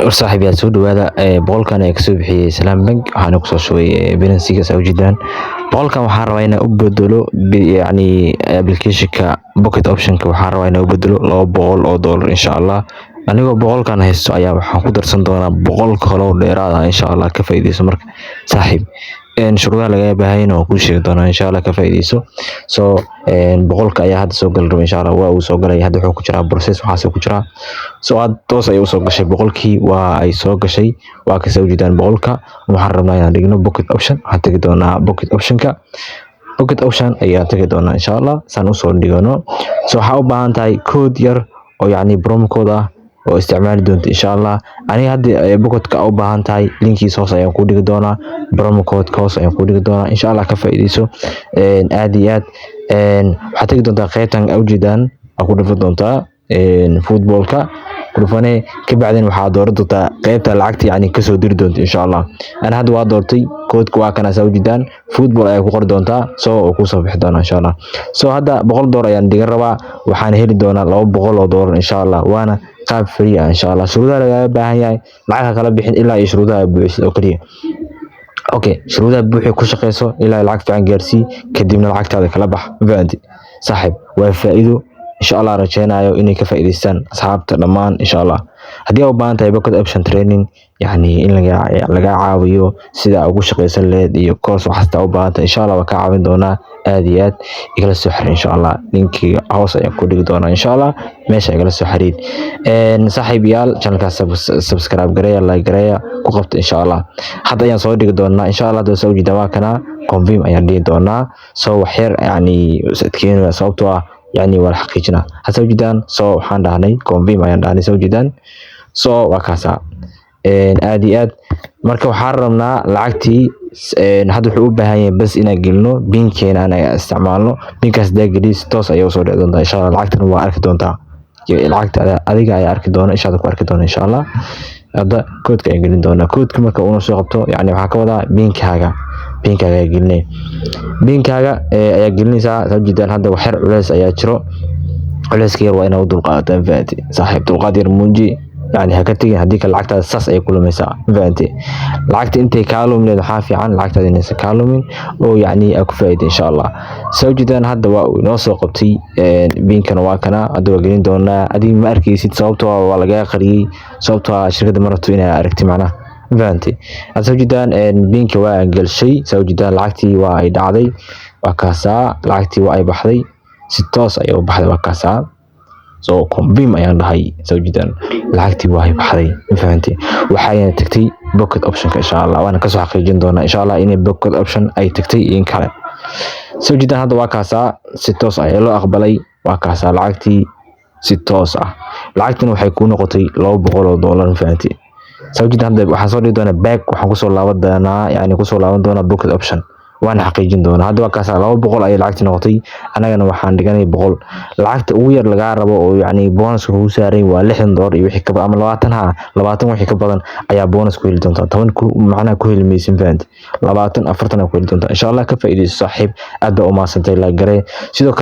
صاحبي يا سود وهذا بقول كان يكسب حي سلام بنك هنقص شوي بلنسيكا سو جدا بقول كان وحارة أبدلو يعني ابلكيشن بوكيت اوبشن وحارة أبدلو لو بقول او دولار ان شاء الله anigoo boqolkan haysto ayaa waxaan ku darsan doonaa boqol kaloo dheeraad ah insha Allah ka faa'iideyso marka saaxiib shuruudaha laga baahan yahay oo ku sheegi doonaa insha Allah ka faa'iideyso boqolka ayaa hadda soo gali raba insha Allah waa uu soo galay hadda wuxuu ku jiraa process waxaas ku jiraa aad toos ay u soo gashay boqolkii waa ay soo gashay waa ka soo jeedaan boqolka waxaan rabnaa inaan dhigno pocket option waxaan tagi doonaa pocket option ayaa tagi doonaa insha Allah saan u soo dhigano waxaa u baahan tahay code yar oo yani promo code ah oo isticmaali doonto insha Allah aniga hadda bokotka u baahan tahay linkiisa hoos ayaan ku dhigi doonaa promo code hoos ayaan ku dhigi doonaa insha Allah ka faa'iideyso aad iyo aad waxaad tagi doontaa qaybtan awjeedaan ku dhufan doontaa footballka kudhufane ka bacdin waxaad dooran doontaa qaybta lacagta yani ka soo diri doonto insha Allah ana hadda waa doortay koodka waa kana awjeedaan football ayaa ku qori doontaa oo ku soo bixi doona insha Allah hadda $100 ayaan dhiga rabaa waxaan heli doonaa $200 insha Allah waana qaab free ah insha Allah shuruudaha laga baahan yahay lacag kala bixin ilaa iyo shuruudaha buuxis oo kaliya shuruudaha buuxi ku shaqeyso ilaa lacag fiican gaarsii kadibna lacagtaada kala bax faanti saaxiib waa faa'iido insha Allah rajaynayo inay ka faa'iideystaan asxaabta dhamaan insha Allah hadii aad u baahan tahay pocket option training yani in laga caawiyo sida ugu shaqeysan leed iyo course waxaad u baahan tahay insha Allah waa ka caawin doonaa aad iyo aad igala soo xiriir insha Allah linkiga hoos ayaan ku dhigi doonaa insha Allah meesha igala soo xiriir saaxiibayaal channelka subscribe gareeya like gareeya ku qabta insha Allah hadda ayaan soo dhigi doonaa insha Allah dad soo jeeda waa kana confirm ayaan dhigi doonaa wax yar yani sadkeena sababtoo ah يعني ولا حقيقنا هسه جدان waxaan dhahnay confirm ayaan dhahnay soo jidaan waa kaasa aad marka waxaan rabnaa lacagtii hadda wuxuu u baahan yahay bas inaan gelino binkeena aan isticmaalno binkaas daagadiis toos ayuu soo dhici doontaa insha Allah lacagtan waa arki doontaa lacagta adiga ayaa arki doona insha Allah ku arki doona insha Allah hadda koodka ay gelin doona koodka marka uu soo qabto yani waxa ka wadaa binkaaga gelinay binkaaga ayaa gelinaysaa sabjidaan hadda wax yar culays ayaa jiro culayska yar waa inaad u dulqaadataan faanti saaxiib dulqaad yar muuji yani ha ka tagin hadii kale lacagtaada saas ay ku lumaysaa faanti lacagta intay ka lumineed waxa fiican lacagtaada inaysan ka lumin oo yani aad ku faa'iido insha Allah sabjidaan hadda waa inoo soo qabtay binkana waa kana hadda waa gelin doonaa adiga ma arkaysid sababtoo waa laga qariyay sababtoo shirkadda marabto inay aragti macnaha faanti asawjidaan binka waa galshay sawjidaan lacagtii waa ay dhacday waa kaasa lacagtii waa ay baxday si toos ay u baxday waa kaasa confirm ayaan dhahay sawjidaan lacagtii waa ay baxday faanti waxayna tagtay pocket option insha Allah waana ka soo xaqiijin doonaa insha Allah in pocket option ay tagtay in kale sawjidaan hadda waa kaasa si toos ay loo aqbalay waa kaasa lacagtii si toos ah lacagtan waxay ku noqotay $200 faanti sawjid hadda waxaan soo dhigi doonaa back waxaan ku soo laaban doonaa yani ku soo laaban doonaa pocket option waana xaqiijin doonaa hadda waa kaasa 200 ay lacagti noqotay anagana waxaan dhiganay 100 lacagta ugu yar laga rabo oo yani bonuska uu saaray waa $60 iyo wixii ka badan ama 20 wixii ka badan ayaa bonus ku heli doontaa 10 ku macna ku heli maysan faanti 20 40 ku heli doontaa insha Allah ka faa'iideyso saaxiib aad baa u maasantay la garay sidoo